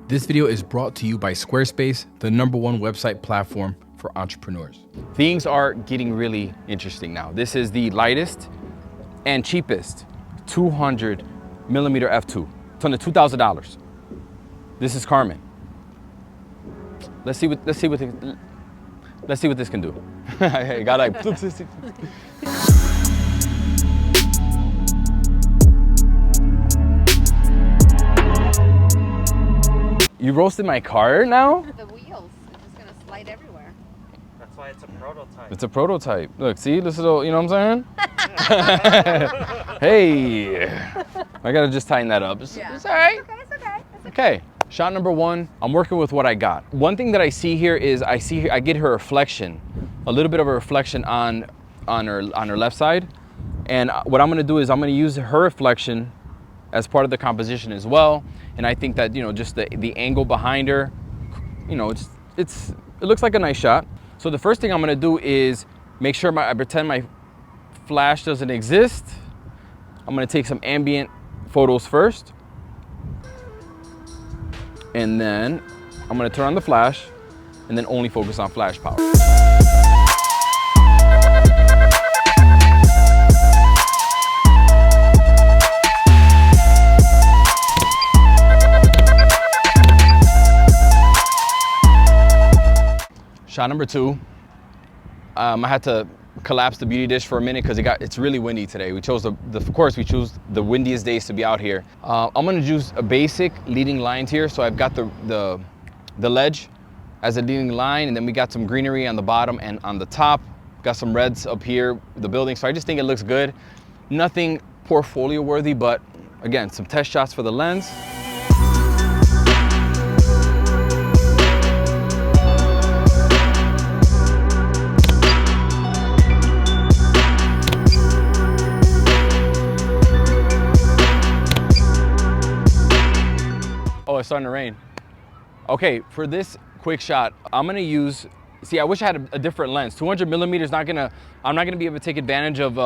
This video is brought to you by Squarespace, the #1 website platform for entrepreneurs. Things are getting really interesting now. This is the lightest and cheapest 200mm f2. It's under $2,000. This is Carmen. Let's see what this can do. I got like. You roasted my car now? The wheels, it's just gonna slide everywhere. That's why it's a prototype. It's a prototype. Look, see this little, you know what I'm saying? Hey, I gotta just tighten that up. It's all right. It's okay. Okay, shot number one, I'm working with what I got. One thing that I see here is I get her reflection, a little bit of a reflection on her left side. And what I'm gonna do is I'm gonna use her reflection as part of the composition as well. And I think that, you know, just the angle behind her, you know, it looks like a nice shot. So the first thing I'm gonna do is make sure I pretend my flash doesn't exist. I'm gonna take some ambient photos first. And then I'm gonna turn on the flash and then only focus on flash power. Shot number two, I had to collapse the beauty dish for a minute because it's really windy today. We chose of course we choose the windiest days to be out here. I'm gonna use a basic leading lines here. So I've got the ledge as a leading line, and then we got some greenery on the bottom and on the top. Got some reds up here, the building. So I just think it looks good. Nothing portfolio worthy, but again, some test shots for the lens. Oh, it's starting to rain. Okay, for this quick shot, I'm gonna use, see, I wish I had a different lens. 200mm is I'm not gonna be able to take advantage of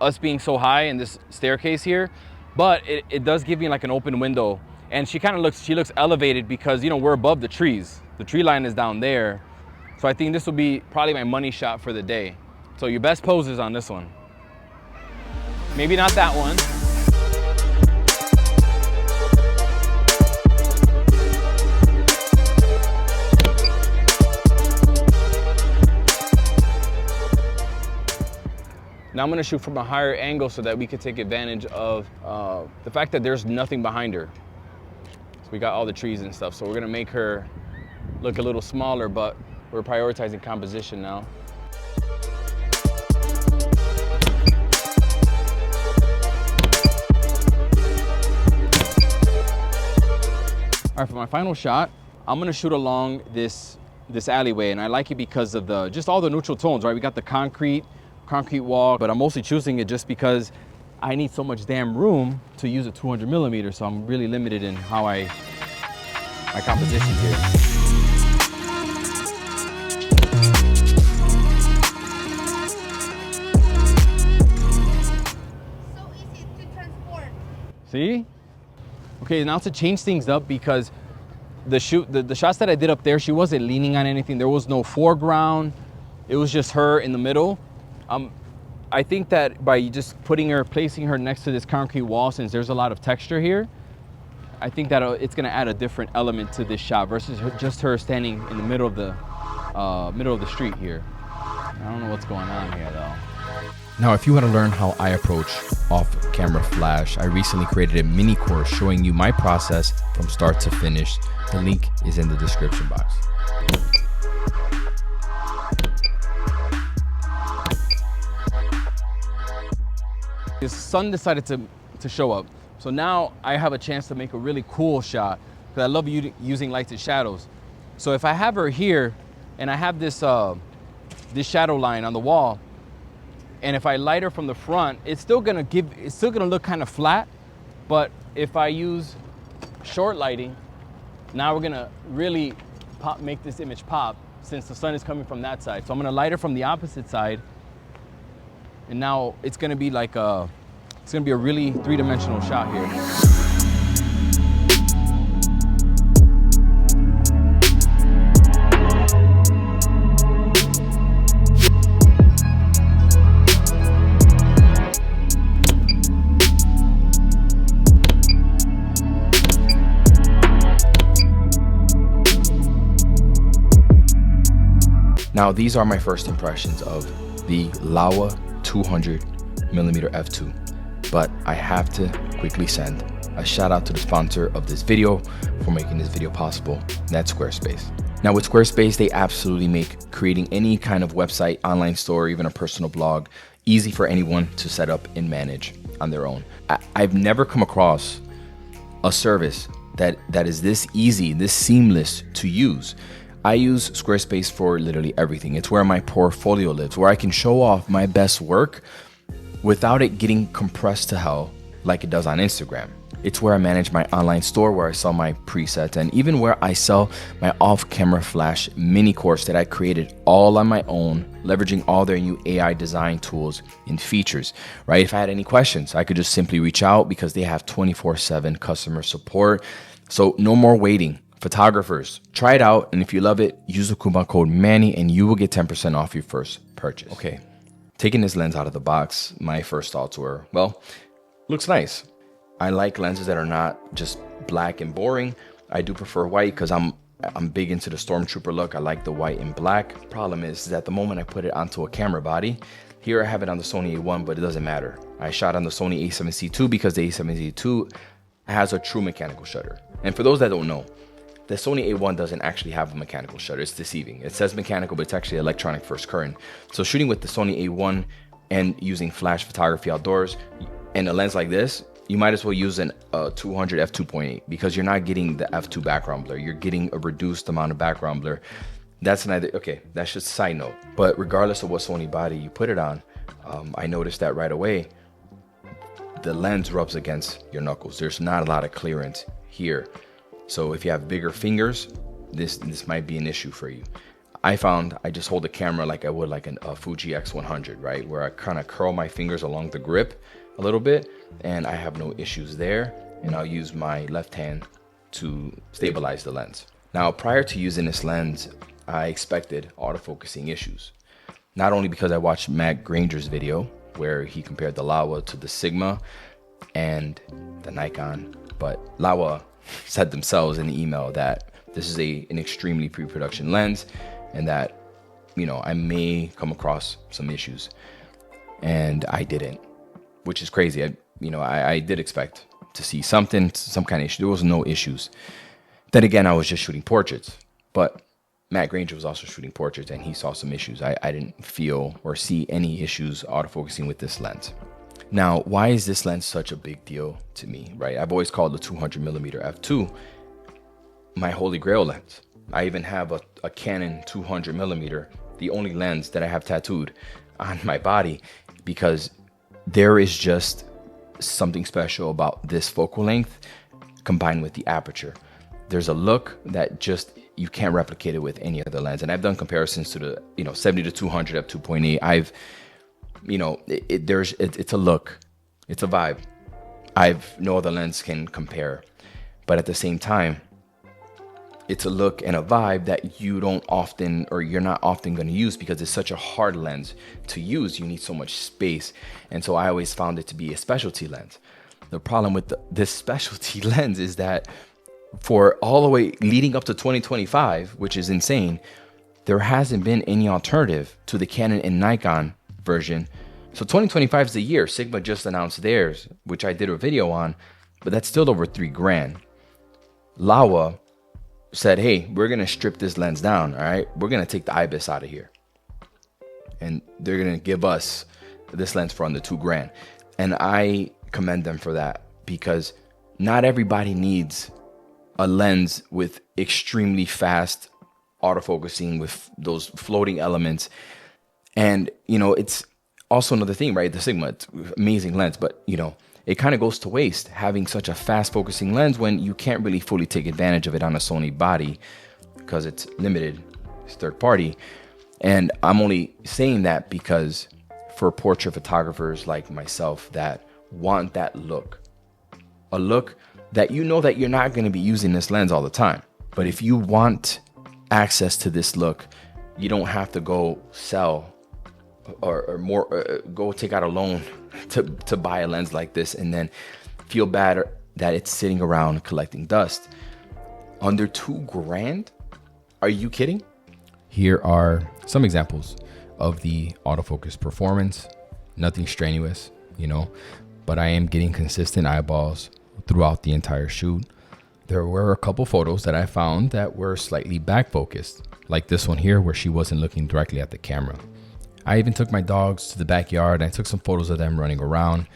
us being so high in this staircase here, but it does give me like an open window. And she looks elevated because, you know, we're above the trees. The tree line is down there. So I think this will be probably my money shot for the day. So your best poses on this one. Maybe not that one. Now I'm gonna shoot from a higher angle so that we could take advantage of the fact that there's nothing behind her. So we got all the trees and stuff. So we're gonna make her look a little smaller, but we're prioritizing composition now. All right, for my final shot, I'm gonna shoot along this alleyway, and I like it because of just all the neutral tones, right? We got the concrete wall, but I'm mostly choosing it just because I need so much damn room to use a 200mm, so I'm really limited in how my compositions here. So easy to transport. See? Okay, now to change things up, because the shots that I did up there, she wasn't leaning on anything. There was no foreground. It was just her in the middle. I think that by just placing her next to this concrete wall, since there's a lot of texture here, I think that it's gonna add a different element to this shot versus just her standing in the middle of the street here. I don't know what's going on here though. Now, if you want to learn how I approach off-camera flash, I recently created a mini course showing you my process from start to finish. The link is in the description box. The sun decided to show up. So now I have a chance to make a really cool shot because I love using lights and shadows. So if I have her here and I have this shadow line on the wall, and if I light her from the front, it's still gonna look kind of flat. But if I use short lighting, now we're gonna really make this image pop since the sun is coming from that side. So I'm gonna light her from the opposite side. And now it's gonna be like it's gonna be a really three-dimensional shot here. Now, these are my first impressions of the Laowa 200mm f2, but I have to quickly send a shout out to the sponsor of this video for making this video possible, and that's Squarespace. Now with Squarespace, they absolutely make creating any kind of website, online store, even a personal blog, easy for anyone to set up and manage on their own. I've never come across a service that is this easy, this seamless to use. I use Squarespace for literally everything. It's where my portfolio lives, where I can show off my best work without it getting compressed to hell like it does on Instagram. It's where I manage my online store, where I sell my presets, and even where I sell my off-camera flash mini course that I created all on my own, leveraging all their new AI design tools and features, right? If I had any questions, I could just simply reach out because they have 24/7 customer support. So no more waiting. Photographers, try it out, and if you love it, use the coupon code Manny and you will get 10% off your first purchase. Okay, taking this lens out of the box, my first thoughts were, well, looks nice. I like lenses that are not just black and boring. I do prefer white because I'm big into the Stormtrooper look. I like the white and black. Problem is that the moment I put it onto a camera body, here I have it on the Sony A1, but it doesn't matter. I shot on the Sony A7C II because the A7C II has a true mechanical shutter. And for those that don't know, the Sony A1 doesn't actually have a mechanical shutter. It's deceiving. It says mechanical, but it's actually electronic first current. So shooting with the Sony A1 and using flash photography outdoors and a lens like this, you might as well use a 200 f2.8 because you're not getting the f2 background blur. You're getting a reduced amount of background blur. That's neither, okay, that's just a side note. But regardless of what Sony body you put it on, I noticed that right away, the lens rubs against your knuckles. There's not a lot of clearance here. So if you have bigger fingers, this might be an issue for you. I found I just hold the camera like I would like a Fuji X100, right? Where I kind of curl my fingers along the grip a little bit and I have no issues there. And I'll use my left hand to stabilize the lens. Now, prior to using this lens, I expected autofocusing issues. Not only because I watched Matt Granger's video where he compared the Laowa to the Sigma and the Nikon, but Laowa said themselves in the email that this is an extremely pre-production lens and that, you know, I may come across some issues, and I didn't, which is crazy. I did expect to see some kind of issue. There was no issues. Then again, I was just shooting portraits, but Matt Granger was also shooting portraits and he saw some issues. I didn't feel or see any issues autofocusing with this lens. Now, why is this lens such a big deal to me, right? I've always called the 200mm f2 my holy grail lens. I even have a Canon 200mm, the only lens that I have tattooed on my body, because there is just something special about this focal length combined with the aperture. There's a look that just, you can't replicate it with any other lens. And I've done comparisons to the 70 to 200 f2.8. It's a look, it's a vibe. No other lens can compare, but at the same time, it's a look and a vibe that you're not often going to use because it's such a hard lens to use. You need so much space. And so I always found it to be a specialty lens. The problem with this specialty lens is that for all the way leading up to 2025, which is insane, there hasn't been any alternative to the Canon and Nikon version. So 2025 is the year. Sigma just announced theirs, which I did a video on, but that's still over $3,000. Laowa said, hey, we're going to strip this lens down. All right. We're going to take the IBIS out of here. And they're going to give us this lens for under $2,000. And I commend them for that because not everybody needs a lens with extremely fast autofocusing with those floating elements. And, it's also another thing, right? The Sigma, it's amazing lens, but, it kind of goes to waste having such a fast focusing lens when you can't really fully take advantage of it on a Sony body because it's limited, it's third party. And I'm only saying that because for portrait photographers like myself that want that look, a look that that you're not going to be using this lens all the time. But if you want access to this look, you don't have to go sell or go take out a loan to buy a lens like this and then feel bad that it's sitting around collecting dust. Under $2,000? Are you kidding? Here are some examples of the autofocus performance. Nothing strenuous, you know, but I am getting consistent eyeballs throughout the entire shoot. There were a couple photos that I found that were slightly back focused, like this one here where she wasn't looking directly at the camera. I even took my dogs to the backyard and I took some photos of them running around.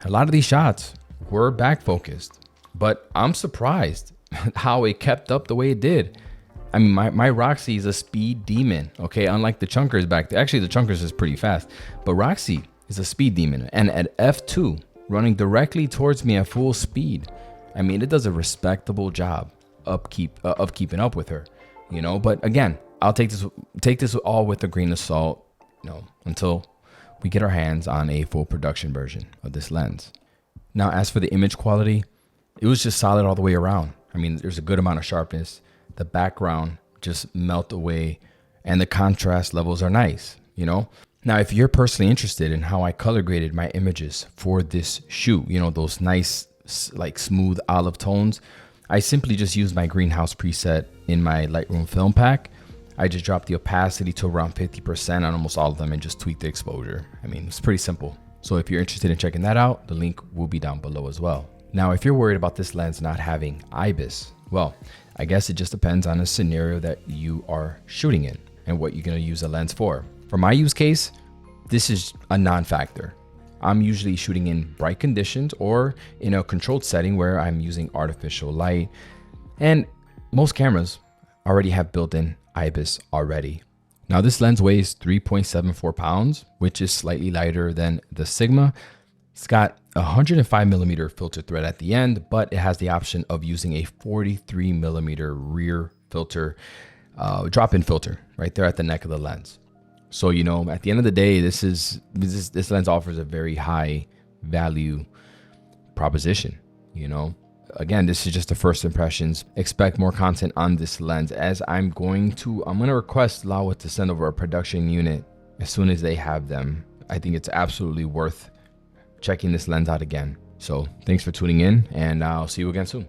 A lot of these shots were back focused, but I'm surprised how it kept up the way it did. I mean, my Roxy is a speed demon, okay? Unlike the Chunkers back there. Actually, the Chunkers is pretty fast, but Roxy is a speed demon. And at f2, running directly towards me at full speed, I mean, it does a respectable job of keeping up with her, you know? But again, I'll take this all with a grain of salt, you know, until we get our hands on a full production version of this lens. Now, as for the image quality, it was just solid all the way around. I mean, there's a good amount of sharpness. The background just melt away and the contrast levels are nice, you know? Now, if you're personally interested in how I color graded my images for this shoot, you know, those nice, like smooth olive tones, I simply just used my greenhouse preset in my Lightroom film pack. I just dropped the opacity to around 50% on almost all of them and just tweaked the exposure. I mean, it's pretty simple. So if you're interested in checking that out, the link will be down below as well. Now, if you're worried about this lens not having IBIS, well, I guess it just depends on the scenario that you are shooting in and what you're going to use the lens for. For my use case, this is a non-factor. I'm usually shooting in bright conditions or in a controlled setting where I'm using artificial light. And most cameras already have built-in IBIS already. Now this lens weighs 3.74 pounds, which is slightly lighter than the Sigma. It's got a 105mm filter thread at the end, but it has the option of using a 43mm rear filter, drop-in filter right there at the neck of the lens. So, you know, at the end of the day, this lens offers a very high value proposition, you know. Again, this is just the first impressions. Expect more content on this lens as I'm going to request Laowa to send over a production unit as soon as they have them. I think it's absolutely worth checking this lens out again. So thanks for tuning in and I'll see you again soon.